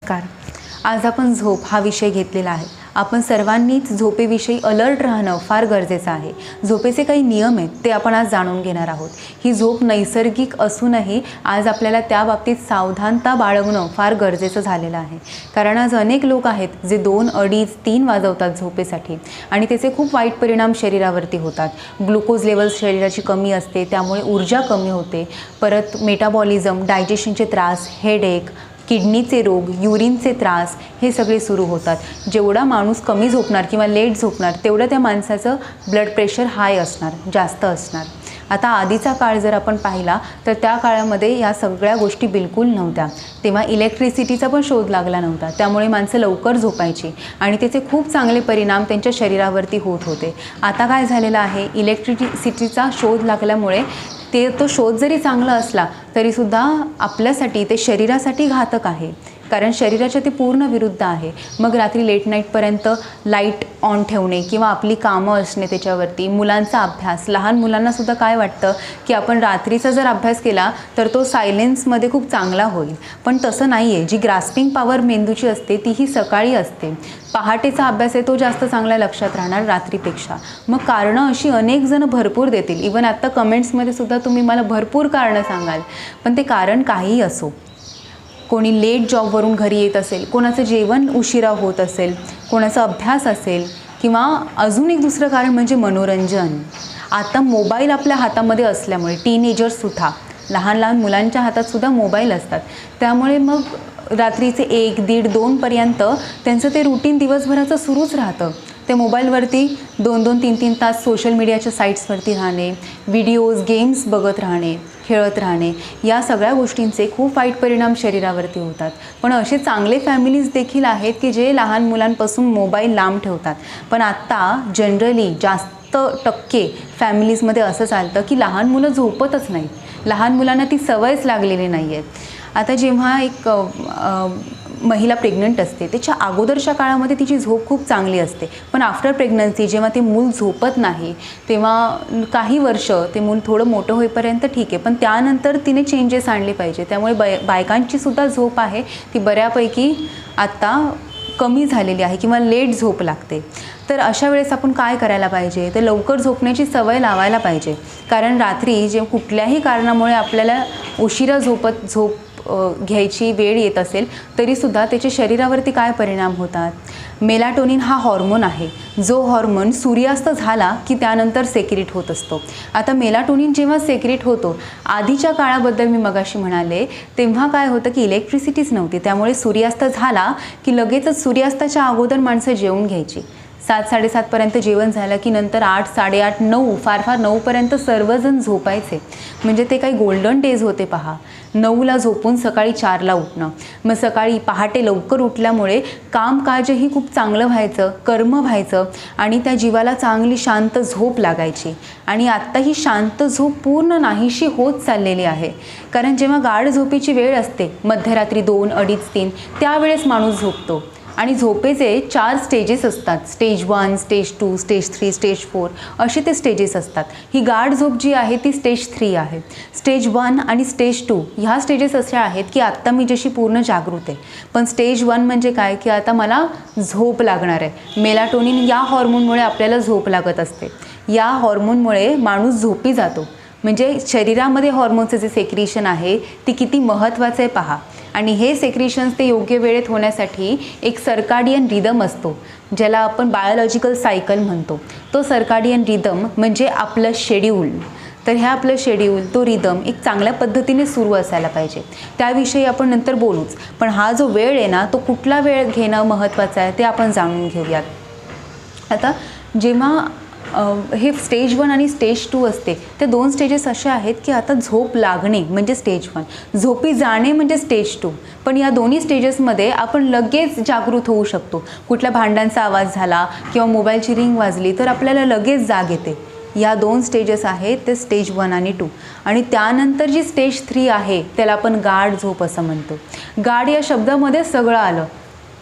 नमस्कार. आज आपण झोप हा विषय घेतलेला आहे. आपण सर्वांनीच झोपेविषयी अलर्ट राहणं फार गरजेचं आहे. झोपेचे काही नियम आहेत ते आपण आज जाणून घेणार आहोत. ही झोप नैसर्गिक असूनही आज आपल्याला त्या बाबतीत सावधानता बाळगणं फार गरजेचं झालेलं आहे. कारण आज अनेक लोक आहेत जे 2, 2:30, 3 वाजवतात झोपेसाठी आणि त्याचे खूप वाईट परिणाम शरीरावरती होतात. ग्लुकोज लेवल्स शरीराची कमी असते, त्यामुळे ऊर्जा कमी होते. परत मेटाबॉलिझम, डायजेशनचे त्रास, हेडेक, किडनीचे रोग, युरिनचे त्रास हे सगळे सुरू होतात. जेवढा माणूस कमी झोपणार किंवा लेट झोपणार तेवढं त्या माणसाचं ब्लड प्रेशर हाय असणार, जास्त असणार. आता आधीचा काळ जर आपण पाहिला तर त्या काळामध्ये या सगळ्या गोष्टी बिलकुल नव्हत्या. तेव्हा इलेक्ट्रिसिटीचा पण शोध लागला नव्हता, त्यामुळे माणसं लवकर झोपायची आणि त्याचे खूप चांगले परिणाम त्यांच्या शरीरावरती होत होते. आता काय झालेलं आहे, इलेक्ट्रिसिटीचा शोध लागल्यामुळे तो शोध जरी चांगला असला तरीसुद्धा आपल्यासाठी ते शरीरासाठी घातक आहे. कारण शरीराच्या ते पूर्ण विरुद्ध आहे. मग रात्री लेट नाईटपर्यंत लाईट ऑन ठेवणे किंवा आपली कामं असणे त्याच्यावरती, मुलांचा अभ्यास, लहान मुलांनासुद्धा काय वाटतं की आपण रात्रीचा जर अभ्यास केला तर तो सायलेन्समध्ये खूप चांगला होईल. पण तसं नाही आहे. जी ग्रास्पिंग पॉवर मेंदूची असते तीही सकाळी असते. पहाटेचा अभ्यास आहे तो जास्त चांगला लक्षात राहणार रात्रीपेक्षा. मग कारणं अशी अनेक जण भरपूर देतील. इवन आत्ता कमेंट्समध्ये सुद्धा तुम्ही मला भरपूर कारणं सांगाल. पण ते कारण काहीही असो, कोणी लेट जॉबवरून घरी येत असेल, कोणाचं जेवण उशिरा होत असेल, कोणाचा अभ्यास असेल किंवा अजून एक दुसरं कारण म्हणजे मनोरंजन. आता मोबाईल आपल्या हातामध्ये असल्यामुळे टीनेजर्ससुद्धा, लहान लहान मुलांच्या हातातसुद्धा मोबाईल असतात. त्यामुळे मग रात्रीचे 1, 1:30, 2पर्यंत त्यांचं ते रुटीन दिवसभराचं सुरूच राहतं. ते मोबाईलवरती 2-2, 3-3 तास सोशल मीडियाच्या साईट्सवरती राहणे, व्हिडिओज, गेम्स बघत राहणे, खेळत राहणे, या सगळ्या गोष्टींचे खूप वाईट परिणाम शरीरावरती होतात. पण असे चांगले फॅमिलीज देखील आहेत की जे लहान मुलांपासून मोबाईल लांब ठेवतात. पण आत्ता जनरली जास्त टक्के फॅमिलीजमध्ये असं चालतं की लहान मुलं झोपतच नाहीत. लहान मुलांना ती सवयच लागलेली नाही आहे. आता जेव्हा एक महिला प्रेग्नंट असते त्याच्या अगोदरच्या काळामध्ये तिची झोप खूप चांगली असते. पण आफ्टर प्रेग्नन्सी जेव्हा ते मूल झोपत नाही तेव्हा काही वर्ष ते मूल थोडं मोठं होईपर्यंत ठीक आहे, पण त्यानंतर तिने चेंजेस आणले पाहिजे. त्यामुळे बायकांची सुद्धा झोप आहे ती बऱ्यापैकी आत्ता कमी झालेली आहे किंवा लेट झोप लागते. तर अशा वेळेस आपण काय करायला पाहिजे, तर लवकर झोपण्याची सवय लावायला पाहिजे. कारण रात्री जे कुठल्याही कारणामुळे आपल्याला उशिरा झोप घ्यायची वेळ येत असेल तरीसुद्धा त्याच्या शरीरावरती काय परिणाम होतात. मेलाटोनिन हा हॉर्मोन आहे, जो हॉर्मोन सूर्यास्त झाला की त्यानंतर सेक्रेट होत असतो. आता मेलाटोनिन जेव्हा सेक्रेट होतो, आधीच्या काळाबद्दल मी मगाशी म्हणाले, तेव्हा काय होतं की इलेक्ट्रिसिटीच नव्हती. त्यामुळे सूर्यास्त झाला की लगेचच सूर्यास्ताच्या अगोदर माणसं जेवून घ्यायची. 7-7:30पर्यंत जेवण झालं की नंतर 8, 8:30, 9, फार 9पर्यंत सर्वजण झोपायचे. म्हणजे ते काही गोल्डन डेज होते पहा. 9ला झोपून सकाळी 4ला उठणं, मग सकाळी पहाटे लवकर उठल्यामुळे कामकाजही खूप चांगलं व्हायचं, कर्म व्हायचं आणि त्या जीवाला चांगली शांत झोप लागायची. आणि आत्ता ही शांत झोप पूर्ण नाहीशी होत चाललेली आहे. कारण जेव्हा गाढ झोपेची वेळ असते मध्यरात्री 2, 2:30, 3 त्यावेळेस माणूस झोपतो. आणि झोपेचे 4 स्टेजेस असतात. स्टेज 1, स्टेज 2, स्टेज 3, स्टेज 4 असे ते स्टेजेस असतात. ही गाढ झोप जी आहे ती स्टेज 3 आहे. स्टेज 1 आणि स्टेज 2 ह्या स्टेजेस अशा आहेत की आत्ता मी जशी पूर्ण जागृत आहे. पण स्टेज 1 म्हणजे काय की आता मला झोप लागणार आहे. मेलाटोनिन या हॉर्मोनमुळे आपल्याला झोप लागत असते. या हॉर्मोनमुळे माणूस झोपी जातो. म्हणजे शरीरामध्ये हॉर्मोनचं जे सेक्रेशन आहे ती किती महत्त्वाचं आहे पहा. आणि हे सेक्रेशन्स ते योग्य वेळेत होण्यासाठी एक सर्काडियन रिदम असतो, ज्याला आपण बायोलॉजिकल सायकल म्हणतो. तो सर्काडियन रिदम म्हणजे आपलं शेड्यूल. तर ह्या आपलं शेड्यूल, तो रिदम एक चांगल्या पद्धतीने सुरू असायला पाहिजे. त्याविषयी आपण नंतर बोलूच. पण हा जो वेळ आहे ना, तो कुठला वेळ घेणं महत्त्वाचं आहे ते आपण जाणून घेऊयात. आता जेव्हा हे स्टेज 1 आणि स्टेज 2 असते, ते 2 स्टेजेस असे आहेत की आता झोप लागणे म्हणजे स्टेज 1, झोपी जाणे म्हणजे स्टेज 2. पण या दोन्ही स्टेजेसमध्ये आपण लगेच जागृत होऊ शकतो. कुठल्या भांड्यांचा आवाज झाला किंवा मोबाईलची रिंग वाजली तर आपल्याला लगेच जाग येते. या 2 स्टेजेस आहेत ते स्टेज 1 आणि 2. आणि त्यानंतर जी स्टेज 3 आहे त्याला आपण गाढ झोप असं म्हणतो. गाढ या शब्दामध्ये सगळं आलं.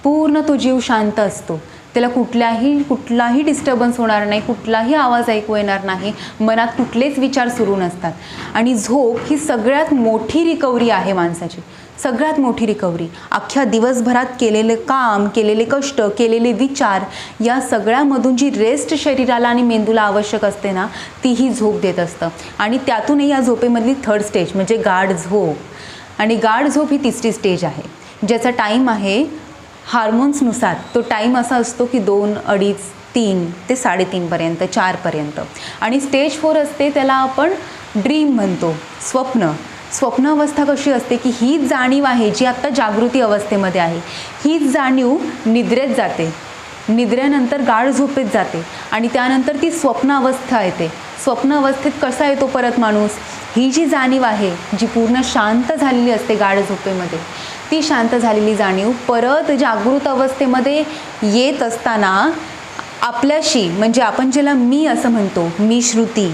पूर्ण तो जीव शांत असतो. त्याला कुठलाही डिस्टर्बन्स होणार नाही, कुठलाही आवाज ऐकू येणार नाही, मनात कुठलेच विचार सुरू नसतात. आणि झोप ही सगळ्यात मोठी रिकव्हरी आहे माणसाची. सगळ्यात मोठी रिकव्हरी. अख्ख्या दिवसभरात केलेले काम, केलेले कष्ट, केलेले विचार या सगळ्यामधून जी रेस्ट शरीराला आणि मेंदूला आवश्यक असते ना, ती ही झोप देत असतं. आणि त्यातूनही या झोपेमधली थर्ड स्टेज म्हणजे गाढ झोप. आणि गाढ झोप ही तिसरी स्टेज आहे, ज्याचा टाईम आहे हार्मोन्सनुसार. तो टाईम असा असतो की 2, 2.5, 3 ते 3:30पर्यंत, 4पर्यंत. आणि स्टेज 4 असते, त्याला आपण ड्रीम म्हणतो, स्वप्न. स्वप्नावस्था कशी असते की हीच जाणीव आहे जी आत्ता जागृती अवस्थेमध्ये आहे, हीच जाणीव निद्रेत जाते, निद्रेनंतर गाढ झोपेत जाते आणि त्यानंतर ती स्वप्न अवस्था येते. स्वप्न अवस्थेत कसा येतो परत माणूस? ही जी जाणीव आहे जी पूर्ण शांत झालेली असते गाढ झोपेमध्ये, ती शांत झालेली जाणीव परत जागृत अवस्थेमध्ये येत असताना आपल्याशी, म्हणजे आपण ज्याला मी असं म्हणतो, मी श्रुती,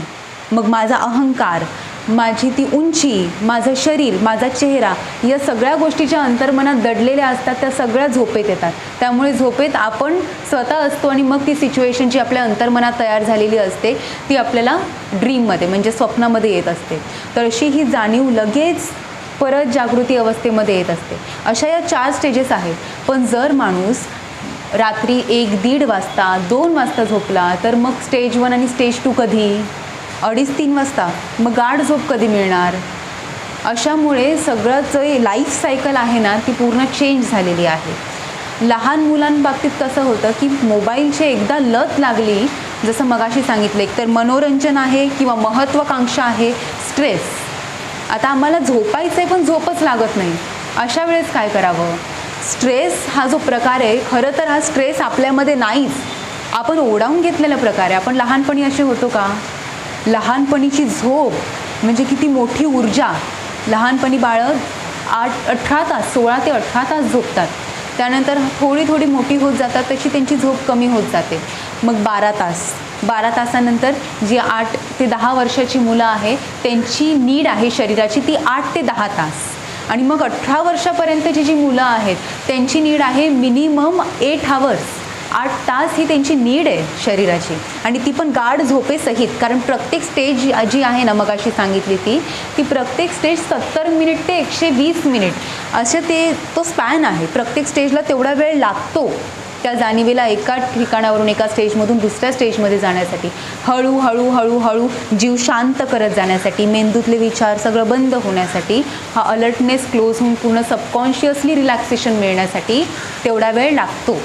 मग माझा अहंकार, माझी ती उंची, माझं शरीर, माझा चेहरा, या सगळ्या गोष्टीच्या अंतर्मनात दडलेल्या असतात, त्या सगळ्या झोपेत येतात. त्यामुळे झोपेत आपण स्वतः असतो आणि मग ती सिच्युएशन जी आपल्या अंतर्मनात तयार झालेली असते ती आपल्याला ड्रीममध्ये म्हणजे स्वप्नामध्ये येत असते. तर अशी ही जाणीव लगेच परत जागृती अवस्थेमध्ये येत असते. अशा या 4 स्टेजेस आहेत. पण जर माणूस रात्री 1-1:30 वाजता, 2 वाजता झोपला तर मग स्टेज 1 आणि स्टेज 2 कधी? 2:30-3 वाजता. मग गाढ झोप कधी मिळणार? अशामुळे सगळं जे लाईफ सायकल आहे ना ती पूर्ण चेंज झालेली आहे. लहान मुलांबाबतीत कसं होतं की मोबाईलची एकदा लत लागली, जसं मगाशी सांगितलं, एकतर मनोरंजन आहे किंवा महत्त्वाकांक्षा आहे, स्ट्रेस. आता आम्हाला झोपायचं आहे पण झोपच लागत नाही. अशा वेळेस काय करावं? स्ट्रेस हा जो प्रकार आहे, खरं तर हा स्ट्रेस आपल्यामध्ये नाहीच, आपण ओढावून घेतलेला प्रकार आहे. आपण लहानपणी असे होतो का? लहानपणीची झोप म्हणजे किती मोठी ऊर्जा. लहानपणी बाळं 18 तास, 16 ते 18 तास झोपतात. त्यानंतर थोडी थोडी मोठी होत जातात तशी त्यांची झोप कमी होत जाते. मग 12 तास, 12 तासानंतर जी 8 ते 10 वर्षाची मुलं आहे त्यांची नीड आहे शरीराची ती 8 ते 10 तास. आणि मग 18 वर्षापर्यंतची जी मुलं आहेत त्यांची नीड आहे मिनिमम 8 आवर्स, 8 तास ही त्यांची नीड आहे शरीराची. आणि ती पण गाढ झोपेसहित. कारण प्रत्येक स्टेज जी आहे ना मगाशी सांगितली ती प्रत्येक स्टेज 70 मिनिट ते 120 मिनिट असे तो स्पॅन आहे. प्रत्येक स्टेजला तेवढा वेळ लागतो त्या जाणीवेला एका ठिकाणावरून एका स्टेजमधून दुसऱ्या स्टेजमध्ये जाण्यासाठी, हळूहळू हळूहळू जीव शांत करत जाण्यासाठी, मेंदूतले विचार सगळं बंद होण्यासाठी, हा अलर्टनेस क्लोज होऊन पूर्ण सबकॉन्शियसली रिलॅक्सेशन मिळण्यासाठी तेवढा वेळ लागतो.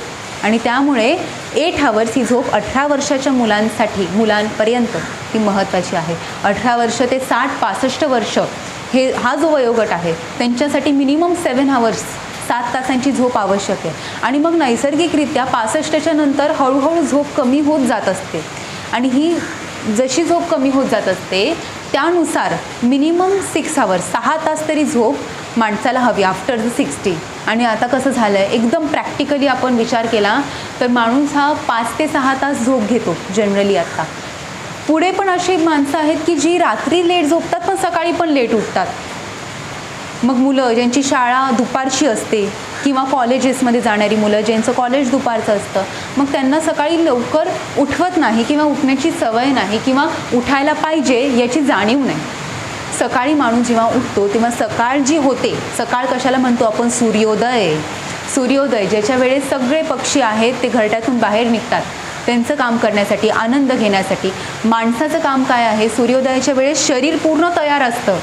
आणि त्यामुळे 8 आवर्स ही झोप 18 वर्षाच्या मुलांपर्यंत ती महत्त्वाची आहे. 18 वर्ष ते 60-65 वर्ष हा जो वयोगट आहे त्यांच्यासाठी मिनिमम 7 आवर्स, 7 तासांची झोप आवश्यक आहे. आणि मग नैसर्गिकरित्या 65च्या नंतर हळूहळू झोप कमी होत जात असते. आणि ही जशी झोप कमी होत जात असते त्यानुसार मिनिमम 6 आवर्स, 6 तास तरी झोप माणसाला हवी आफ्टर द 60. आणि आता कसं झालं आहे, एकदम प्रॅक्टिकली आपण विचार केला तर माणूस हा 5 ते 6 तास झोप घेतो जनरली. आता पुढे पण अशी माणसं आहेत की जी रात्री लेट झोपतात पण सकाळी पण लेट उठतात. मग मुलं ज्यांची शाळा दुपारची असते किंवा कॉलेजेसमध्ये जाणारी मुलं ज्यांचं कॉलेज दुपारचं असतं, मग त्यांना सकाळी लवकर उठवत नाही किंवा उठण्याची सवय नाही किंवा उठायला पाहिजे याची जाणीव नाही. सकाळी माणूस जेव्हा उठतो तेव्हा सकाळ जी होते, सकाळ कशाला म्हणतो आपण? सूर्योदय. सूर्योदय ज्याच्या वेळेस सगळे पक्षी आहेत ते घरट्यातून बाहेर निघतात त्यांचं काम करण्यासाठी, आनंद घेण्यासाठी. माणसाचं काम काय आहे? सूर्योदयाच्या वेळेस शरीर पूर्ण तयार असतं,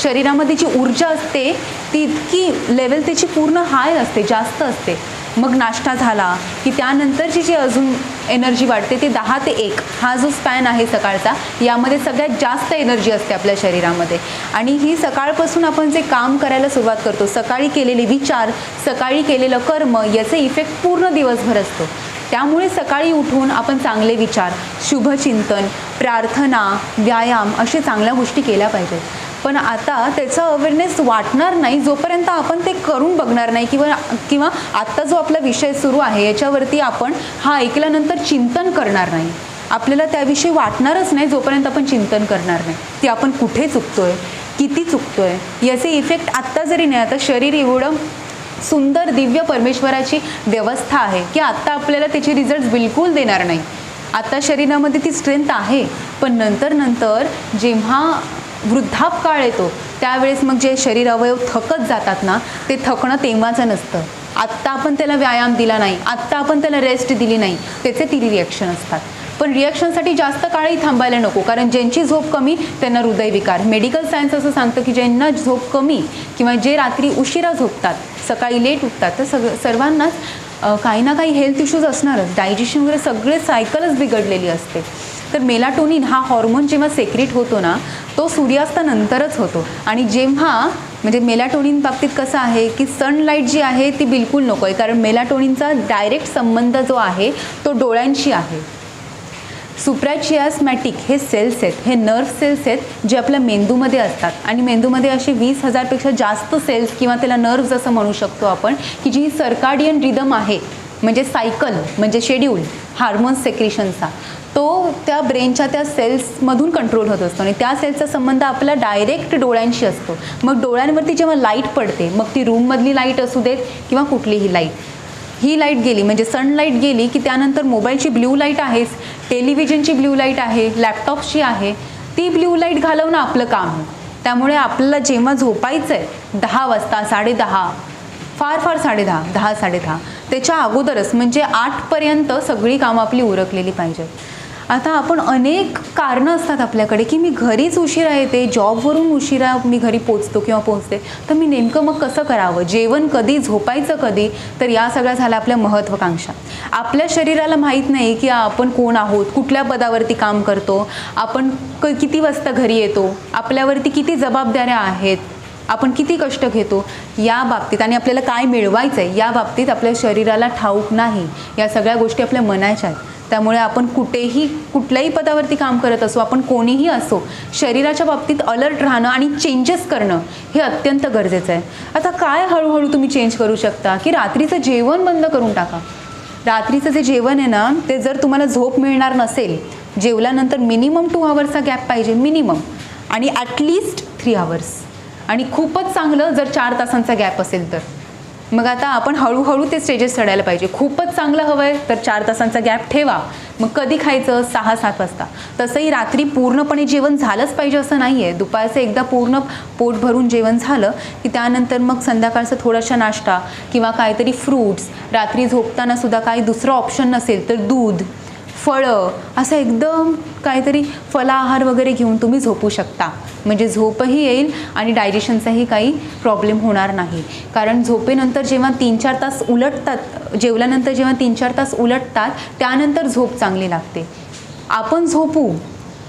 शरीरामध्ये जी ऊर्जा असते ती इतकी लेवल त्याची पूर्ण हाय असते, जास्त असते. मग नाश्ता झाला की त्यानंतरची जी अजून एनर्जी वाढते ते 10 ते 1 हा जो स्पॅन आहे सकाळचा, यामध्ये सगळ्यात जास्त एनर्जी असते आपल्या शरीरामध्ये. आणि ही सकाळपासून आपण जे काम करायला सुरुवात करतो, सकाळी केलेले विचार, सकाळी केलेलं कर्म, याचे इफेक्ट पूर्ण दिवसभर असतो. त्यामुळे सकाळी उठून आपण चांगले विचार, शुभचिंतन, प्रार्थना, व्यायाम अशा चांगल्या गोष्टी केल्या पाहिजेत. पण आता त्याचा अवेअरनेस वाटणार नाही जोपर्यंत आपण ते करून बघणार नाही किंवा आत्ता जो आपला विषय सुरू आहे याच्यावरती आपण हा ऐकल्यानंतर चिंतन करणार नाही. आपल्याला त्याविषयी वाटणारच नाही जोपर्यंत आपण चिंतन करणार नाही की आपण कुठे चुकतोय, किती चुकतोय, याचे इफेक्ट आत्ता जरी नाही. आता शरीर एवढं सुंदर दिव्य परमेश्वराची व्यवस्था आहे की आत्ता आपल्याला त्याचे रिझल्ट बिलकुल देणार नाही. आता शरीरामध्ये ती स्ट्रेंथ आहे, पण नंतर जेव्हा वृद्धापकाळ येतो त्यावेळेस मग जे शरीर अवयव थकत जातात ना, ते थकणं तेव्हाचं नसतं. आत्ता आपण त्याला व्यायाम दिला नाही, आत्ता आपण त्याला रेस्ट दिली नाही, त्याचे 3 रिॲक्शन असतात. पण रिॲक्शनसाठी जास्त काळही थांबायला नको, कारण ज्यांची झोप कमी त्यांना हृदयविकार. मेडिकल सायन्स असं सांगतं की ज्यांना झोप कमी किंवा जे रात्री उशिरा झोपतात, सकाळी लेट उठतात, तर सर्वांनाच काही ना काही हेल्थ इश्यूज असणारच. डायजेशन वगैरे सगळे सायकलच बिघडलेली असते. तर मेलाटोनिन हा हॉर्मोन जेव्हा सेक्रेट होतो ना, तो सूर्यास्तानंतरच होतो. आणि जेव्हा म्हणजे मेलाटोनिन बाबतीत कसं आहे की सनलाईट जी आहे ती बिलकुल नको आहे, कारण मेलाटोनिनचा डायरेक्ट संबंध जो आहे तो डोळ्यांशी आहे. सुप्राचियास्मॅटिक हे सेल्स आहेत, हे नर्व्ह सेल्स आहेत जे आपल्या मेंदूमध्ये असतात. आणि मेंदूमध्ये असे 20,000पेक्षा जास्त सेल्स किंवा त्याला नर्व्ज असं म्हणू शकतो आपण, की जी सर्काडियन रिदम आहे, म्हणजे सायकल म्हणजे शेड्यूल हार्मोन्स सेक्रेशनचा, तो त्या ब्रेनच्या त्या सेल्समधून कंट्रोल होत असतो. आणि त्या सेल्सचा संबंध आपला डायरेक्ट डोळ्यांशी असतो. मग डोळ्यांवरती जेव्हा लाईट पडते, मग ती रूममधली लाईट असू देत किंवा कुठलीही लाईट, ही लाईट गेली म्हणजे सनलाईट गेली की त्यानंतर मोबाईलची ब्ल्यू लाईट आहेच, टेलिव्हिजनची ब्ल्यू लाईट आहे, लॅपटॉपची आहे, ती ब्ल्यू लाईट घालवणं आपलं काम आहे. त्यामुळे आपल्याला जेव्हा झोपायचं आहे 10 वाजता, 10:30, फार 10:30, 10:30, त्याच्या अगोदरच म्हणजे 8पर्यंत सगळी कामं आपली उरकलेली पाहिजेत. आता आपण अनेक कारणं असतात आपल्याकडे की मी घरीच उशिरा येते, जॉबवरून उशिरा मी घरी पोचतो किंवा पोचते, तर मी नेमकं मग कसं करावं, जेवण कधी, झोपायचं कधी. तर या सगळ्या झाल्या आपल्या महत्त्वाकांक्षा. आपल्या शरीराला माहीत नाही की आपण कोण आहोत, कुठल्या पदावरती काम करतो, आपण किती वाजता घरी येतो, आपल्यावरती किती जबाबदाऱ्या आहेत, आपण किती कष्ट घेतो या बाबतीत, आणि आपल्याला काय मिळवायचं आहे या बाबतीत आपल्या शरीराला ठाऊक नाही. या सगळ्या गोष्टी आपल्या मनाच्या आहेत. त्यामुळे आपण कुठल्याही पदावरती काम करत असो, आपण कोणीही असो, शरीराच्या बाबतीत अलर्ट राहणं आणि चेंजेस करणं हे अत्यंत गरजेचं आहे. आता काय हळूहळू तुम्ही चेंज करू शकता की रात्रीचं जेवण बंद करून टाका. रात्रीचं जे जेवण आहे ना, ते जर तुम्हाला झोप मिळणार नसेल, जेवल्यानंतर मिनिमम 2 आवर्सचा गॅप पाहिजे मिनिमम, आणि ॲटलिस्ट 3 आवर्स, आणि खूपच चांगलं जर 4 तासांचा गॅप असेल तर. मग आता आपण हळूहळू ते स्टेजेस चढायला पाहिजे. खूपच चांगलं हवं आहे तर 4 तासांचा गॅप ठेवा. मग कधी खायचं, 6-7 वाजता. तसंही रात्री पूर्णपणे जेवण झालंच पाहिजे असं नाही आहे. दुपारचं एकदा पूर्ण पोट भरून जेवण झालं की त्यानंतर मग संध्याकाळचं थोडासा नाश्ता किंवा काहीतरी फ्रूट्स, रात्री झोपताना सुद्धा काही दुसरं ऑप्शन नसेल तर दूध, फळं, असं एकदम काहीतरी फलाहार वगैरे घेऊन तुम्ही झोपू शकता. म्हणजे झोपही येईल आणि डायजेशनचाही काही प्रॉब्लेम होणार नाही. कारण झोपेनंतर जेव्हा 3-4 तास उलटतात, जेवल्यानंतर जेव्हा 3-4 तास उलटतात त्यानंतर झोप चांगली लागते. आपण झोपू,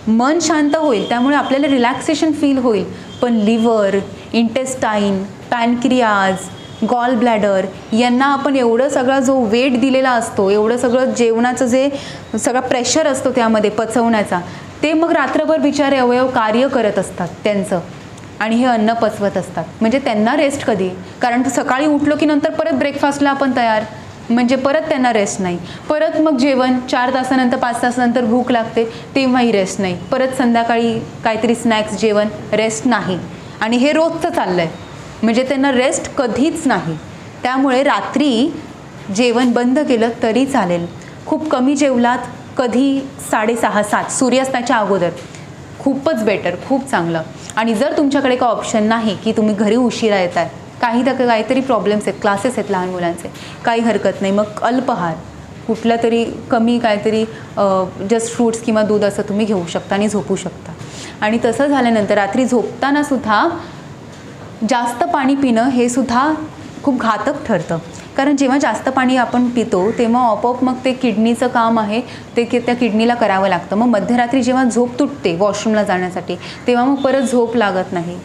मन शांत होईल, त्यामुळे आपल्याला रिलॅक्सेशन फील होईल. पण liver, intestine, pancreas, gall bladder यांना आपण एवढं सगळा जो वेट दिलेला असतो, एवढं सगळं जेवणाचं जे सगळा प्रेशर असतो त्यामध्ये पचवण्याचा, ते मग रात्रभर बिचारे अवयव कार्य करत असतात त्यांचं, आणि हे अन्न पचवत असतात. म्हणजे त्यांना रेस्ट कधी, कारण सकाळी उठलो की नंतर परत ब्रेकफास्टला आपण तयार, म्हणजे परत त्यांना रेस्ट नाही. परत मग जेवण 4 तासानंतर 5 तासानंतर भूक लागते, तेव्हाही रेस्ट नाही. परत संध्याकाळी काहीतरी स्नॅक्स, जेवण, रेस्ट नाही. आणि हे रोजचं चाललं आहे, म्हणजे त्यांना रेस्ट कधीच नाही. त्यामुळे रात्री जेवण बंद केलं तरी चालेल. खूप कमी जेवलात, कधी 6:30-7 सूर्यास्ताच्या अगोदर, खूपच बेटर, खूप चांगलं. आणि जर तुमच्याकडे काही ऑप्शन नाही की तुम्ही घरी उशिरा येत आहे, काहीतरी प्रॉब्लेम्स आहेत, क्लासेस आहेत लहान मुलांचे, काही हरकत नाही. मग अल्पहार कुठला तरी कमी काहीतरी जस्ट फ्रूट्स किंवा दूध असं तुम्ही घेऊ शकता आणि झोपू शकता. आणि तसं झाल्यानंतर रात्री झोपताना सुद्धा जास्त पाणी पिणं हे सुद्धा खूप घातक ठरतं. कारण जेव्हा जास्त पाणी आपण पितो तेव्हा आपोआप मग ते किडनीचं काम आहे ते त्या किडनीला करावं लागतं. मग मध्यरात्री जेव्हा झोप तुटते वॉशरूमला जाण्यासाठी, तेव्हा मग परत झोप लागत नाही.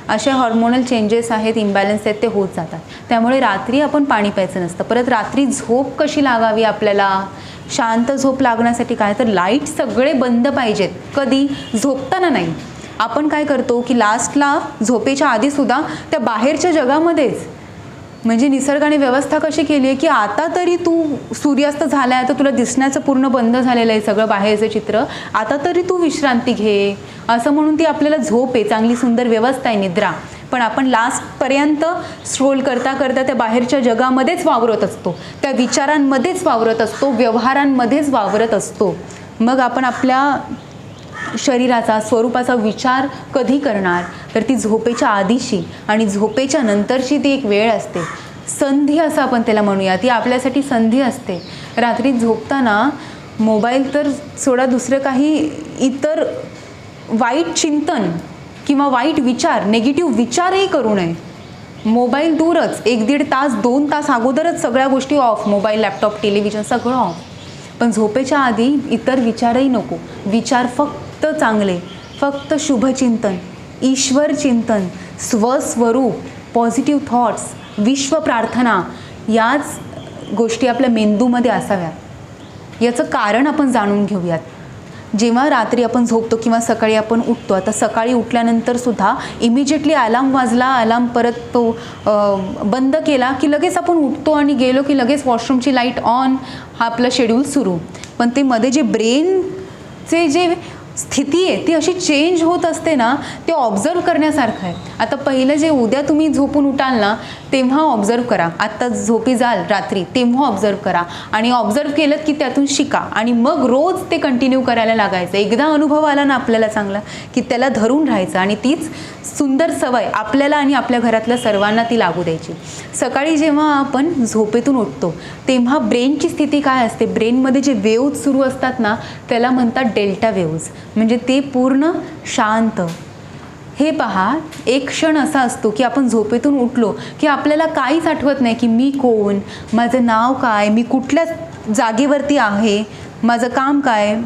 असे हॉर्मोनल चेंजेस आहेत, इम्बॅलन्स आहेत, ते होत जातात. त्यामुळे रात्री आपण पाणी प्यायचं नसतं. परत रात्री झोप कशी लागावी आपल्याला, शांत झोप लागण्यासाठी काय तर लाईट सगळे बंद पाहिजेत. कधी, झोपताना नाही. आपण काय करतो की लास्टला झोपेच्या आधीसुद्धा त्या बाहेरच्या जगामध्येच, म्हणजे निसर्गाने व्यवस्था कशी केली आहे की आता तरी तू सूर्यास्त झाला आहे तर तुला दिसण्याचं पूर्ण बंद झालेलं आहे सगळं बाहेरचं चित्र, आता तरी तू विश्रांती घे असं म्हणून ती आपल्याला झोप आहे, चांगली सुंदर व्यवस्था आहे, निद्रा. पण आपण लास्टपर्यंत स्ट्रोल करता करता त्या बाहेरच्या जगामध्येच वावरत असतो, त्या विचारांमध्येच वावरत असतो, व्यवहारांमध्येच वावरत असतो. मग आपण आपल्या शरीराचा स्वरूपाचा विचार कधी करणार, तर ती झोपेच्या आधीची आणि झोपेच्या नंतरची ती एक वेळ असते, संधी असं आपण त्याला म्हणूया. ती आपल्यासाठी संधी असते. रात्री झोपताना मोबाईल तर सोडा, दुसरं काही इतर वाईट चिंतन किंवा वाईट विचार, नेगेटिव्ह विचारही करू नये. मोबाईल दूरच, 1-1.5 तास 2 तास अगोदरच सगळ्या गोष्टी ऑफ, मोबाईल, लॅपटॉप, टेलिव्हिजन सगळं ऑफ. पण झोपेच्या आधी इतर विचारही नको. विचार फक्त चांगले, फक्त शुभचिंतन, ईश्वर चिंतन, स्वस्वरूप, पॉझिटिव्ह थॉट्स, विश्व प्रार्थना, याच गोष्टी आपल्या मेंदूमध्ये असाव्यात. याचं कारण आपण जाणून घेऊयात. जेव्हा रात्री आपण झोपतो किंवा सकाळी आपण उठतो, आता सकाळी उठल्यानंतर सुद्धा इमिजिएटली अलार्म वाजला, अलार्म परत तो बंद केला की लगेच आपण उठतो आणि गेलो की लगेच वॉशरूमची लाईट ऑन, हा आपलं शेड्यूल सुरू. पण ते मध्ये जे ब्रेनचे जे स्थिती आहे ती अशी चेंज होत असते ना, ते ऑब्झर्व करण्यासारखं आहे. आता पहिलं जे उद्या तुम्ही झोपून उठाल ना, तेव्हा ऑब्झर्व करा. आत्ता झोपी जाल रात्री तेव्हा ऑब्झर्व करा आणि ऑब्झर्व केलं की त्यातून शिका आणि मग रोज ते कंटिन्यू करायला लागायचं. एकदा अनुभव आला ना आपल्याला चांगला की त्याला धरून राहायचं आणि तीच सुंदर सवय आपल्याला आणि आपल्या घरातल्या सर्वांना ती लागू द्यायची. सकाळी जेव्हा आपण झोपेतून उठतो तेव्हा ब्रेनची स्थिती काय असते, ब्रेनमध्ये जे वेव्ज सुरू असतात ना त्याला म्हणतात डेल्टा वेव्ज, म्हणजे ते पूर्ण शांत. हे पहा, एक क्षण असा असतो की आपण झोपेतून उठलो की आपल्याला काहीच आठवत नाही की मी कोण, माझं नाव काय, मी कुठल्या जागेवरती आहे, माझं काम काय,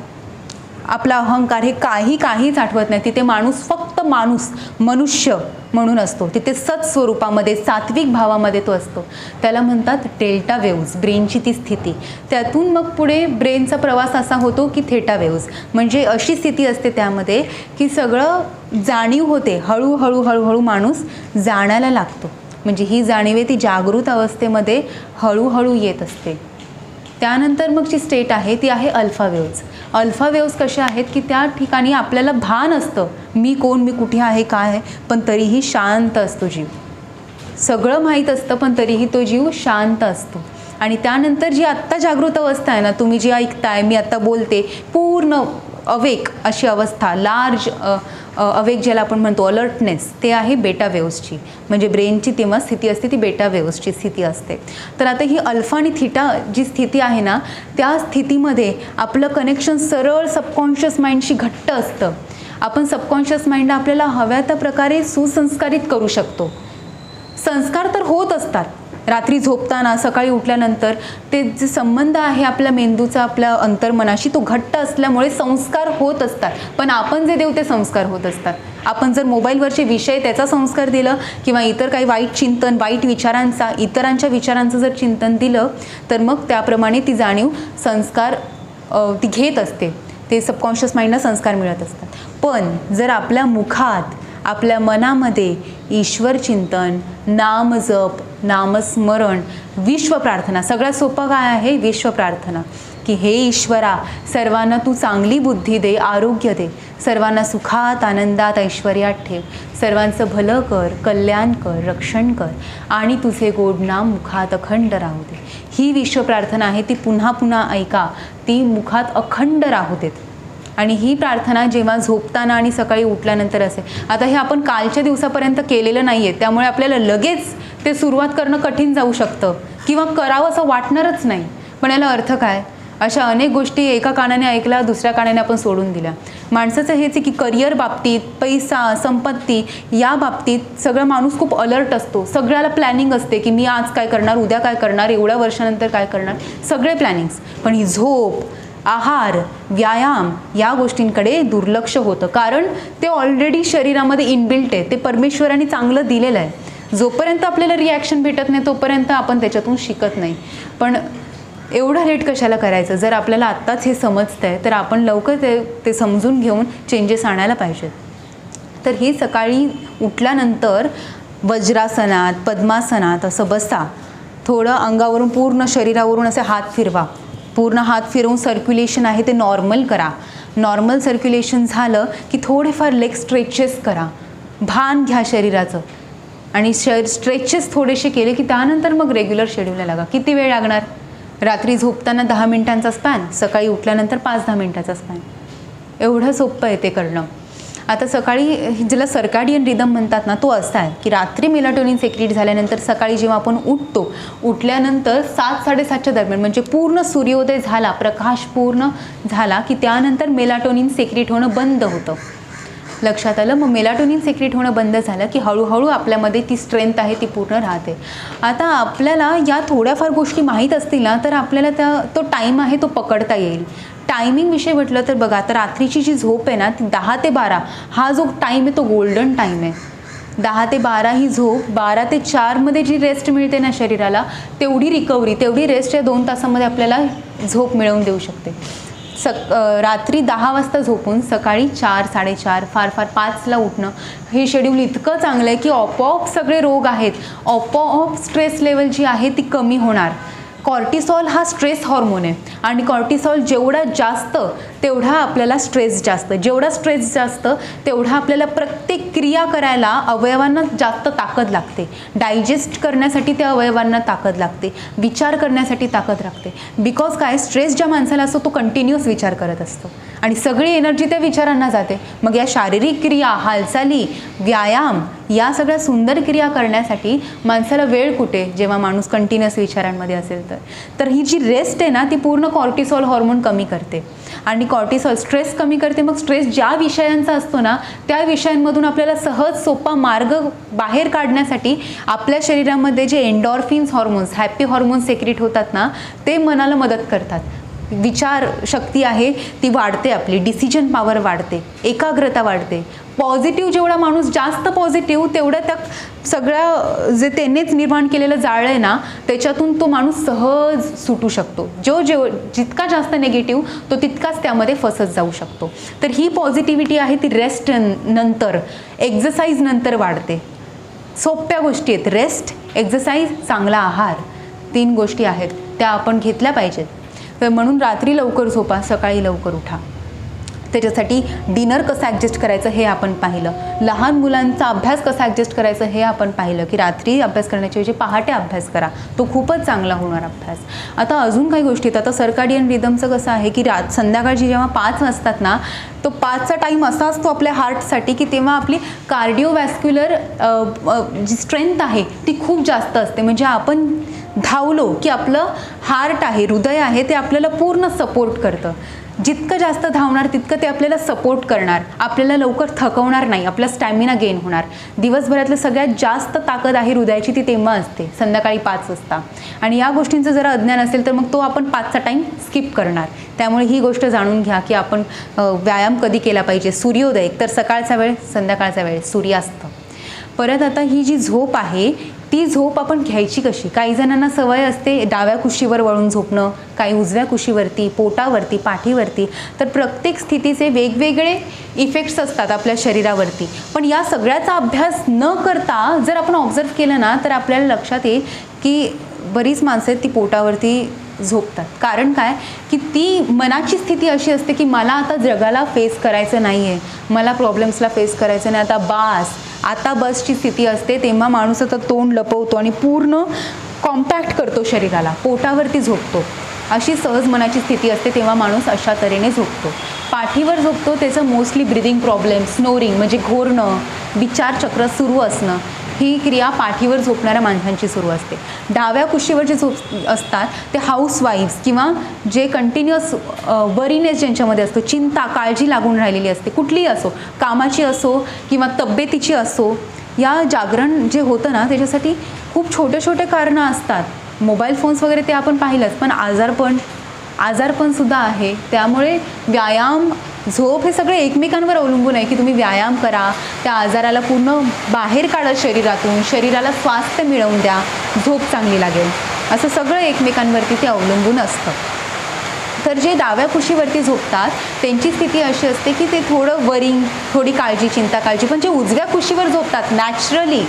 आपला अहंकार, हे काहीच आठवत नाही. तिथे माणूस फक्त माणूस, मनुष्य म्हणून असतो. तिथे सत्स्वरूपामध्ये, सात्विक भावामध्ये तो असतो. त्याला म्हणतात डेल्टा वेव्ज, ब्रेनची ती स्थिती. त्यातून मग पुढे ब्रेनचा प्रवास असा होतो की थेटा वेव्ज, म्हणजे अशी स्थिती असते त्यामध्ये की सगळं जाणीव होते. हळूहळू माणूस जाणायला लागतो. म्हणजे ही जाणीव ती जागृत अवस्थेमध्ये हळूहळू येत असते. त्यानंतर मग जी स्टेट आहे ती आहे अल्फा वेव्ज. अल्फा वेव्ज कशा आहेत की त्या ठिकाणी आपल्याला भान असतं मी कोण, मी कुठे आहे, काय आहे, पण तरीही शांत असतो जीव. सगळं माहीत असतं पण तरीही तो जीव शांत असतो. आणि त्यानंतर जी आत्ता जागृत अवस्था आहे ना, तुम्ही जी ऐकताय, मी आत्ता बोलते, पूर्ण अवेक अशी अवस्था, लार्ज अवेक ज्याला आपण म्हणतो, अलर्टनेस, ते आहे बेटा वेव्सची. म्हणजे ब्रेनची तेव्हा स्थिती असते ती बेटा वेव्सची स्थिती असते. तर आता ही अल्फा आणि थीटा जी स्थिती आहे ना, त्या स्थितीमध्ये आपलं कनेक्शन सरळ सबकॉन्शियस माइंडशी घट्ट असतं. आपण सबकॉन्शियस माइंडला आपल्याला हव्या त्या प्रकारे सुसंस्कारित करू शकतो. संस्कार तर होत असतात रात्री झोपताना, सकाळी उठल्यानंतर. ते जे संबंध आहे आपल्या मेंदूचा आपल्या अंतर्मनाशी तो घट्ट असल्यामुळे संस्कार होत असतात. पण आपण जे देऊ ते संस्कार होत असतात. आपण जर मोबाईलवरचे विषय त्याचा संस्कार दिलं किंवा इतर काही वाईट चिंतन, वाईट विचारांचा, इतरांच्या विचारांचं जर चिंतन दिलं तर मग त्याप्रमाणे ती जाणीव संस्कार ती घेत असते. ते सबकॉन्शियस माइंडला संस्कार मिळत असतात. पण जर आपल्या मुखात, आपल्या मनामध्ये ईश्वर चिंतन, नामजप, नामस्मरण, विश्व प्रार्थना, सगळ्यात सोपं काय आहे, विश्व प्रार्थना, की हे ईश्वरा, सर्वांना तू चांगली बुद्धी दे, आरोग्य दे, सर्वांना सुखात, आनंदात, ऐश्वर्यात ठेव, सर्वांचं भलं कर, कल्याण कर, रक्षण कर आणि तुझे गोड नाम मुखात अखंड राहू दे. ही विश्व प्रार्थना आहे, ती पुन्हा पुन्हा ऐका, ती मुखात अखंड राहू देत. आणि ही प्रार्थना जेव्हा झोपताना आणि सकाळी उठल्यानंतर असेल. आता हे आपण कालच्या दिवसापर्यंत केलेलं नाही आहे, त्यामुळे आपल्याला लगेच ते सुरुवात करणं कठीण जाऊ शकतं किंवा करावं असं वाटणारच नाही. पण याला अर्थ काय, अशा अनेक गोष्टी एका कानाने ऐकल्या, दुसऱ्या कानाने आपण सोडून दिल्या. माणसाचं हेच आहे की करिअर बाबतीत, पैसा, संपत्ती या बाबतीत सगळं माणूस खूप अलर्ट असतो. सगळ्याला प्लॅनिंग असते की मी आज काय करणार, उद्या काय करणार, एवढ्या वर्षानंतर काय करणार, सगळे प्लॅनिंग्स. पण ही झोप, आहार, व्यायाम या गोष्टींकडे दुर्लक्ष होतं. कारण ते ऑलरेडी शरीरामध्ये इनबिल्ट आहे, ते परमेश्वराने चांगलं दिलेलं आहे. जोपर्यंत आपल्याला रिॲक्शन भेटत नाही तोपर्यंत आपण त्याच्यातून शिकत नाही. पण एवढं लेट कशाला करायचं, जर आपल्याला आत्ताच हे समजतं आहे तर आपण लवकर ते समजून घेऊन चेंजेस आणायला पाहिजेत. तर ही सकाळी उठल्यानंतर वज्रासनात, पद्मासनात असं बसा, थोडं अंगावरून पूर्ण शरीरावरून असे हात फिरवा, पूर्ण हात फिरवून सर्क्युलेशन आहे ते नॉर्मल करा. नॉर्मल सर्क्युलेशन झालं की थोडेफार लेग स्ट्रेचेस करा, भान घ्या शरीराचं आणि स्ट्रेचेस थोडेसे केले की त्यानंतर मग रेग्युलर शेड्यूलला लागा. किती वेळ लागणार, रात्री झोपताना 10 मिनिटांचा स्पॅन, सकाळी उठल्यानंतर 5-10 मिनिटाचा स्पॅन. एवढं सोपं आहे ते करणं. आता सकाळी ज्याला सर्काडियन रिदम म्हणतात ना, तो असा आहे की रात्री मेलाटोनिन सेक्रेट झाल्यानंतर सकाळी जेव्हा आपण उठतो, उठल्यानंतर 7-7:30च्या दरम्यान म्हणजे पूर्ण सूर्योदय झाला, प्रकाश पूर्ण झाला की त्यानंतर मेलाटोनिन सेक्रेट होणं बंद होतं. लक्षात आलं? मग मेलाटोनिन सेक्रेट होणं बंद झालं की हळूहळू आपल्यामध्ये ती स्ट्रेंथ आहे ती पूर्ण राहते. आता आपल्याला या थोड्याफार गोष्टी माहीत असतील ना, तर आपल्याला तो टाईम आहे तो पकडता येईल. टायमिंग विषयी म्हटलं तर बघा, आता रात्रीची जी झोप आहे ना, ती 10 ते 12 हा जो टाईम आहे तो गोल्डन टाईम आहे. 10 ते 12 ही झोप, 12 ते 4मध्ये जी रेस्ट मिळते ना शरीराला, तेवढी रिकव्हरी, तेवढी रेस्ट या 2 तासामध्ये आपल्याला झोप मिळवून देऊ शकते. रात्री 10 वाजता झोपून सकाळी 4-4:30 फार 5ला उठणं, हे शेड्यूल इतकं चांगलं आहे की आपोआप सगळे रोग आहेत, आपोआप स्ट्रेस लेवल जी आहे ती कमी होणार. कॉर्टिसॉल हा स्ट्रेस हॉर्मोन आहे आणि कॉर्टिसॉल जेवढा जास्त तेवढा आपल्याला स्ट्रेस जास्त, जेवढा स्ट्रेस जास्त तेवढा आपल्याला प्रत्येक क्रिया करायला अवयवांना जास्त ताकद लागते. डायजेस्ट करण्यासाठी त्या अवयवांना ताकद लागते, विचार करण्यासाठी ताकद लागते. बिकॉज काय, स्ट्रेस ज्या माणसाला असतो तो कंटिन्युअस विचार करत असतो आणि सगळी एनर्जी त्या विचारांना जाते. मग या शारीरिक क्रिया, हालचाली, व्यायाम या सगळ्या सुंदर क्रिया करण्यासाठी माणसाला वेळ कुठे, जेव्हा माणूस कंटिन्युअस विचारांमध्ये असेल तर ही जी रेस्ट आहे ना, ती पूर्ण कॉर्टिसॉल हॉर्मोन कमी करते आणि कॉर्टिसॉल स्ट्रेस कमी करते. मग स्ट्रेस ज्या विषयांचा असतो ना, त्या विषयांमधून आपल्याला सहज सोपा मार्ग बाहेर काढण्यासाठी आपल्या शरीरामध्ये जे एंडॉर्फिन्स हॉर्मोन्स, हॅपी हॉर्मोन्स सेक्रेट होतात ना, ते मनाला मदत करतात. विचार शक्ती आहे ती वाढते, आपली डिसिजन पॉवर वाढते, एकाग्रता वाढते. पॉझिटिव्ह जेवढा माणूस जास्त पॉझिटिव्ह, तेवढं त्या सगळ्या जे त्यानेच निर्माण केलेलं जाळं आहे ना, त्याच्यातून तो माणूस सहज सुटू शकतो. जितका जास्त निगेटिव्ह तो तितकाच त्यामध्ये फसत जाऊ शकतो. तर ही पॉझिटिव्हिटी आहे ती रेस्ट नंतर, एक्झरसाइज नंतर वाढते. सोप्या गोष्टी आहेत, रेस्ट, एक्झरसाइज, चांगला आहार, 3 गोष्टी आहेत त्या आपण घेतल्या पाहिजेत. तर म्हणून रात्री लवकर झोपा, सकाळी लवकर उठा. त्याच्यासाठी डिनर कसं ॲडजस्ट करायचं हे आपण पाहिलं. लहान मुलांचा अभ्यास कसा ॲडजस्ट करायचं हे आपण पाहिलं की रात्री अभ्यास करण्याच्या ऐवजी पहाटे अभ्यास करा, तो खूपच चांगला होणार अभ्यास. आता अजून काही गोष्टी आहेत. आता सर्काडियन रिदमचं कसं आहे की संध्याकाळची जेव्हा 5 वाजतात ना, तो 5चा टाईम असा असतो आपल्या हार्टसाठी की तेव्हा आपली कार्डिओवॅस्क्युलर जी स्ट्रेंथ आहे ती खूप जास्त असते. म्हणजे आपण धावलो की आपलं हार्ट आहे, हृदय आहे, ते आपल्याला पूर्ण सपोर्ट करतं. जितकं जास्त धावणार तितकं ते आपल्याला सपोर्ट करणार, आपल्याला लवकर थकवणार नाही, आपला स्टॅमिना गेन होणार. दिवसभरातलं सगळ्यात जास्त ताकद आहे हृदयाची ती तेव्हा असते, संध्याकाळी 5 वाजता. आणि या गोष्टींचं जरा अज्ञान असेल तर मग तो आपण 5चा टाईम स्किप करणार. त्यामुळे ही गोष्ट जाणून घ्या की आपण व्यायाम कधी केला पाहिजे. सूर्योदय तर सकाळचा वेळ, संध्याकाळचा वेळ, सूर्यास्त. परत आता ही जी झोप आहे ती झोप आपण घ्यायची कशी. काही जणांना सवय असते डाव्या कुशीवर वळून झोपणं, काही उजव्या कुशीवरती, पोटावरती, पाठीवरती. तर प्रत्येक स्थितीचे वेगवेगळे इफेक्ट्स असतात आपल्या शरीरावरती. पण या सगळ्याचा अभ्यास न करता जर आपण ऑब्झर्व केलं ना, तर आपल्याला लक्षात येईल की बरीच माणसं आहेत ती पोटावरती झोपतात. कारण काय की ती मनाची स्थिती अशी असते की मला आता जगाला फेस करायचं नाही आहे, मला प्रॉब्लेम्सला फेस करायचं नाही, आता बसची स्थिती असते. तेव्हा माणूस आता तोंड लपवतो आणि पूर्ण कॉम्पॅक्ट करतो शरीराला, पोटावरती झोपतो. अशी सहज मनाची स्थिती असते तेव्हा माणूस अशा तऱ्हेने झोपतो. पाठीवर झोपतो त्याचं मोस्टली ब्रिदिंग प्रॉब्लेम, स्नोरिंग म्हणजे घोरणं, विचारचक्र सुरू असणं, ही क्रिया पाठीवर झोपणाऱ्या माणसांची सुरू असते. डाव्या कुशीवर जे झोप असतात ते हाऊसवाईफ्स किंवा जे कंटिन्युअस वरीनेस ज्यांच्यामध्ये असतो, चिंता, काळजी लागून राहिलेली असते, कुठलीही असो, कामाची असो किंवा तब्येतीची असो, या जागरण जे होतं ना त्याच्यासाठी खूप छोटे छोटे कारणं असतात. मोबाईल फोन्स वगैरे ते आपण पाहिलंच, पण आजारपणसुद्धा आहे. त्यामुळे व्यायाम, झोप हे सगळे एकमेकांवर अवलंबून आहे की तुम्ही व्यायाम करा, त्या आजाराला पूर्ण बाहेर काढा शरीरातून, शरीराला स्वास्थ्य मिळवून द्या, झोप चांगली लागेल. असं सगळं एकमेकांवरती ते अवलंबून असतं. तर जे डाव्या कुशीवरती झोपतात त्यांची स्थिती अशी असते की ते थोडं वरिंग, थोडी काळजी, चिंता, काळजी. पण जे उजव्या कुशीवर झोपतात नॅचरली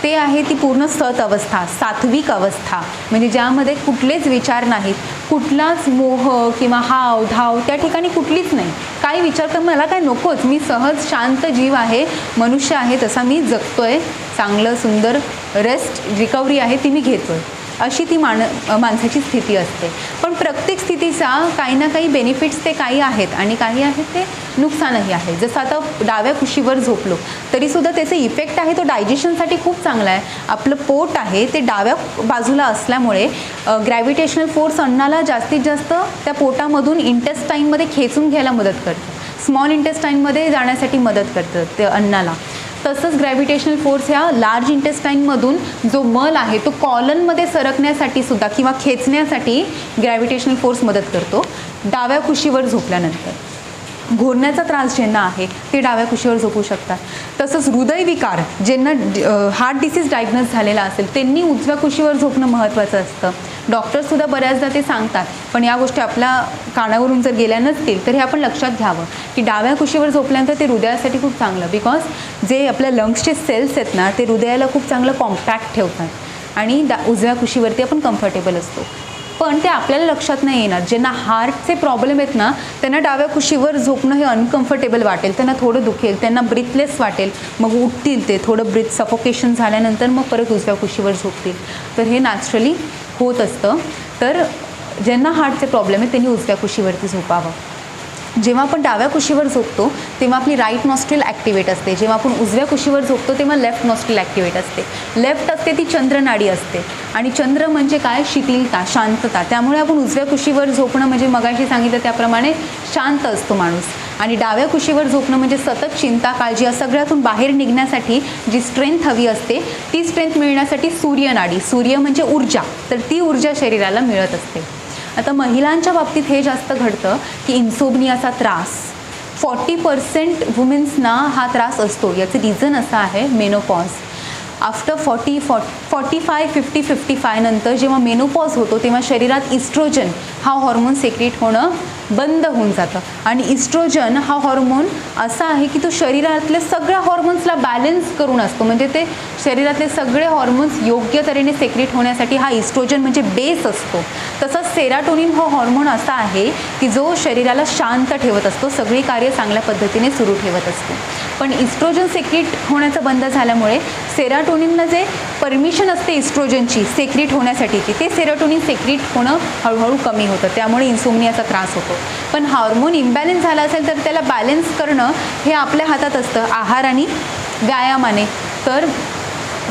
ते आहे ती पूर्ण सत अवस्था, सात्विक अवस्था, म्हणजे ज्यामध्ये कुठलेच विचार नाहीत, कुठलाच मोह किंवा हाव धाव त्या ठिकाणी कुठलीच नाही. काही विचार कर, मला काय नकोच, मी सहज शांत जीव आहे, मनुष्य आहे तसा मी जगतोय, चांगलं सुंदर रेस्ट रिकव्हरी आहे ती मी घेतोय, अशी ती माणसाची स्थिती असते. पण प्रत्येक स्थितीचा काही ना काही बेनिफिट्स ते काही आहेत आणि काही आहेत ते नुकसानही आहे. जसं आता डाव्या कुशीवर झोपलो तरीसुद्धा त्याचे इफेक्ट आहे तो डायजेशनसाठी खूप चांगला आहे. आपलं पोट आहे ते डाव्या बाजूला असल्यामुळे ग्रॅव्हिटेशनल फोर्स अन्नाला जास्तीत जास्त त्या पोटामधून इंटेस्टाईनमध्ये खेचून घ्यायला मदत करतं, स्मॉल इंटेस्टाईनमध्ये जाण्यासाठी मदत करतं ते अन्नाला. तसंच ग्रॅव्हिटेशनल फोर्स ह्या लार्ज इंटेस्टाईनमधून जो मल आहे तो कॉलनमध्ये सरकण्यासाठी सुद्धा किंवा खेचण्यासाठी ग्रॅव्हिटेशनल फोर्स मदत करतो डाव्या कुशीवर झोपल्यानंतर. घोरण्याचा त्रास ज्यांना आहे ते डाव्या कुशीवर झोपू शकतात. तसंच हृदयविकार ज्यांना हार्ट डिसीज डायग्नोज झालेला असेल त्यांनी उजव्या कुशीवर झोपणं महत्त्वाचं असतं. डॉक्टरसुद्धा बऱ्याचदा ते सांगतात, पण या गोष्टी आपल्या कानावरून जर गेल्या नसतील तर हे आपण लक्षात घ्यावं की डाव्या कुशीवर झोपल्यानंतर ते हृदयासाठी खूप चांगलं, बिकॉज जे आपल्या लंग्सचे सेल्स आहेत ना ते हृदयाला खूप चांगलं कॉम्पॅक्ट ठेवतात आणि उजव्या कुशीवरती आपण कम्फर्टेबल असतो. पण ते आपल्याला लक्षात नाही येणार. ज्यांना हार्टचे प्रॉब्लेम आहेत ना त्यांना डाव्या कुशीवर झोपणं हे अनकम्फर्टेबल वाटेल, त्यांना थोडं दुखेल, त्यांना ब्रीथलेस वाटेल, मग उठतील ते थोडं ब्रीथ सफोकेशन झाल्यानंतर मग परत उजव्या कुशीवर झोपतील. तर हे नॅचरली होत असतं. तर ज्यांना हार्टचे प्रॉब्लेम आहेत त्यांनी उजव्या कुशीवरती झोपावं. जेव्हा आपण डाव्या कुशीवर झोपतो तेव्हा आपली राईट नॉस्ट्रिल ॲक्टिवेट असते. जेव्हा आपण उजव्या कुशीवर झोपतो तेव्हा लेफ्ट नॉस्ट्रिल ॲक्टिवेट असते. लेफ्ट असते ती चंद्रनाडी असते आणि चंद्र म्हणजे काय, शिथिलता, शांतता. त्यामुळे आपण उजव्या कुशीवर झोपणं म्हणजे मगाशी सांगितलं त्याप्रमाणे शांत असतो माणूस. आणि डाव्या कुशीवर झोपणं म्हणजे सतत चिंता, काळजी या सगळ्यातून बाहेर निघण्यासाठी जी स्ट्रेंथ हवी असते ती स्ट्रेंथ मिळण्यासाठी सूर्यनाडी, सूर्य म्हणजे ऊर्जा, तर ती ऊर्जा शरीराला मिळत असते. आता महिलांच्या बाबतीत हे जास्त घडतं की इन्सोम्नियाचा त्रास 40% वुमेन्सना हा त्रास असतो. याचं रिझन असं आहे मेनोपॉज. आफ्टर 45-50-55 नंतर जेव्हा मेनोपॉज होतो तेव्हा शरीरात इस्ट्रोजन हा हॉर्मोन सेक्रेट होणं बंद होऊन जातं. आणि इस्ट्रोजन हा हॉर्मोन असा आहे की तो शरीरातले सगळ्या हॉर्मोन्सला बॅलन्स करून असतो. म्हणजे ते शरीरातले सगळे हॉर्मोन्स योग्य तऱ्हेने सेक्रेट होण्यासाठी हा इस्ट्रोजन म्हणजे बेस असतो. तसंच सेराटोनिन हा हॉर्मोन असा आहे की जो शरीराला शांत ठेवत असतो, सगळी कार्य चांगल्या पद्धतीने सुरू ठेवत असतो. पण इस्ट्रोजन सेक्रेट होण्याचं बंद झाल्यामुळे सेराटोनिनला जे परमिशन असते इस्ट्रोजनची सेक्रेट होण्यासाठीची ते सेरोटोनिन सेक्रेट होणं हळूहळू कमी होतं. त्यामुळे इन्सोम्नियाचा त्रास होतो. पण हार्मोन इम्बॅलन्स झाला असेल तर त्याला बॅलन्स करणं हे आपल्या हातात असतं आहार आणि व्यायामाने. तर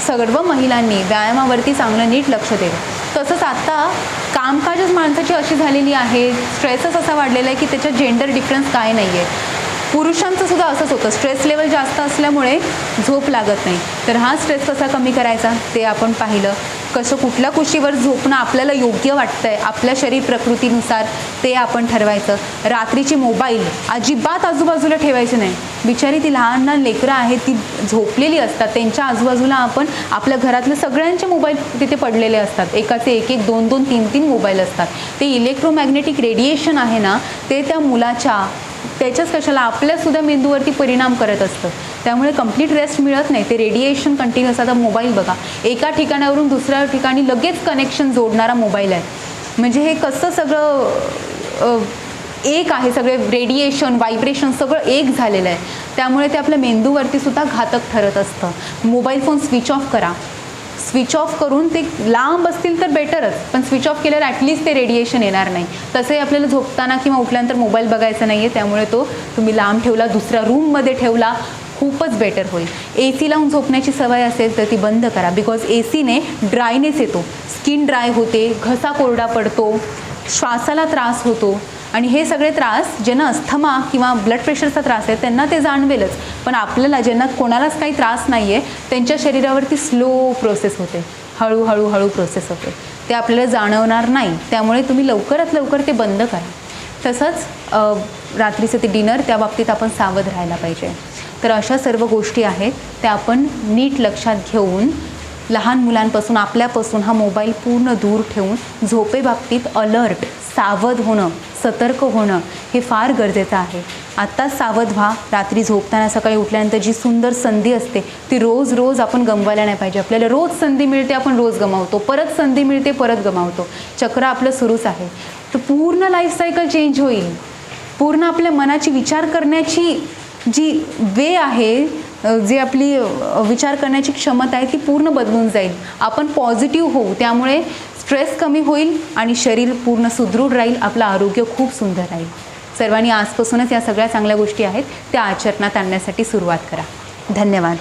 सर्व महिलांनी व्यायामावरती चांगलं नीट लक्ष द्यावं. तसंच आता कामकाजच माणसाची अशी झालेली आहे, स्ट्रेसच असा वाढलेला आहे की त्याच्यात जेंडर डिफरन्स काय नाही आहे. पुरुषांचं सुद्धा असंच होतं, स्ट्रेस लेवल जास्त असल्यामुळे झोप लागत नाही. तर हा स्ट्रेस कसा कमी करायचा ते आपण पाहिलं. कसं कुठल्या कुशीवर झोपणं आपल्याला योग्य वाटतंय आपल्या शरीर प्रकृतीनुसार ते आपण ठरवायचं. रात्रीची मोबाईल अजिबात आजूबाजूला ठेवायचे नाही. बिचारी ती लहान लहान लेकरं आहेत ती झोपलेली असतात, त्यांच्या आजूबाजूला आपण आपल्या घरातले सगळ्यांचे मोबाईल तिथे पडलेले असतात. एकाचे एक एक 2-2, 3-3 मोबाईल असतात. ते इलेक्ट्रोमॅग्नेटिक रेडिएशन आहे ना ते त्या मुलाच्या त्याच्याच कशाला आपल्यासुद्धा मेंदूवरती परिणाम करत असतं. त्यामुळे कंप्लीट रेस्ट मिळत नाही. ते रेडिएशन कंटिन्युअस. आता मोबाईल बघा, एका ठिकाणावरून दुसऱ्या ठिकाणी लगेच कनेक्शन जोडणारा मोबाईल आहे. म्हणजे हे कसं सगळं एक आहे, सगळे रेडिएशन व्हायब्रेशन सगळं एक झालेलं आहे. त्यामुळे ते आपल्या मेंदूवरती सुद्धा घातक ठरत असतं. मोबाईल फोन स्विच ऑफ करा. स्विच ऑफ करून ते लांब असतील तर बेटरच, पण स्विच ऑफ केल्यावर ॲटलिस्ट ते रेडिएशन येणार नाही. तसंही आपल्याला झोपताना किंवा उठल्यानंतर मोबाईल बघायचा नाही आहे, त्यामुळे तो तुम्ही लांब ठेवला, दुसऱ्या रूममध्ये ठेवला, खूपच बेटर होईल. AC लावून झोपण्याची सवय असेल तर ती बंद करा. बिकॉज ACने ड्रायनेस येतो, स्किन ड्राय होते, घसा कोरडा पडतो, श्वासाला त्रास होतो. आणि हे सगळे त्रास ज्यांना अस्थमा किंवा ब्लड प्रेशरचा त्रास आहे त्यांना ते जाणवेलच. पण आपल्याला ज्यांना कोणालाच काही त्रास नाही आहे त्यांच्या शरीरावरती स्लो प्रोसेस होते, हळूहळू प्रोसेस होते, ते आपल्याला जाणवणार नाही. त्यामुळे तुम्ही लवकरात लवकर ते बंद करा. तसंच रात्रीचं ते डिनर त्या बाबतीत आपण सावध राहायला पाहिजे. तर अशा सर्व गोष्टी आहेत त्या आपण नीट लक्षात घेऊन लहान मुलांपासून आपल्यापासून हा मोबाईल पूर्ण दूर ठेवून झोपेबाबतीत अलर्ट, सावध होणं, सतर्क होणं हे फार गरजेचं आहे. आत्ताच सावध व्हा. रात्री झोपताना सकाळी उठल्यानंतर जी सुंदर संधी असते ती रोज आपण गमवायला नाही पाहिजे. आपल्याला रोज संधी मिळते, आपण रोज गमावतो, परत संधी मिळते, परत गमावतो. चक्र आपलं सुरूच आहे. तर पूर्ण लाईफ सायकल चेंज होईल. पूर्ण आपल्या मनाची विचार करण्याची जी वे आहे, जे आपली विचार करण्याची क्षमता आहे ती पूर्ण बदलून जाईल. आपण पॉझिटिव्ह होऊ, त्यामुळे स्ट्रेस कमी होईल आणि शरीर पूर्ण सुदृढ राहील. आपलं आरोग्य खूप सुंदर राहील. सर्वांनी आजपासूनच या सगळ्या चांगल्या गोष्टी आहेत त्या आचरणात आणण्यासाठी सुरुवात करा. धन्यवाद.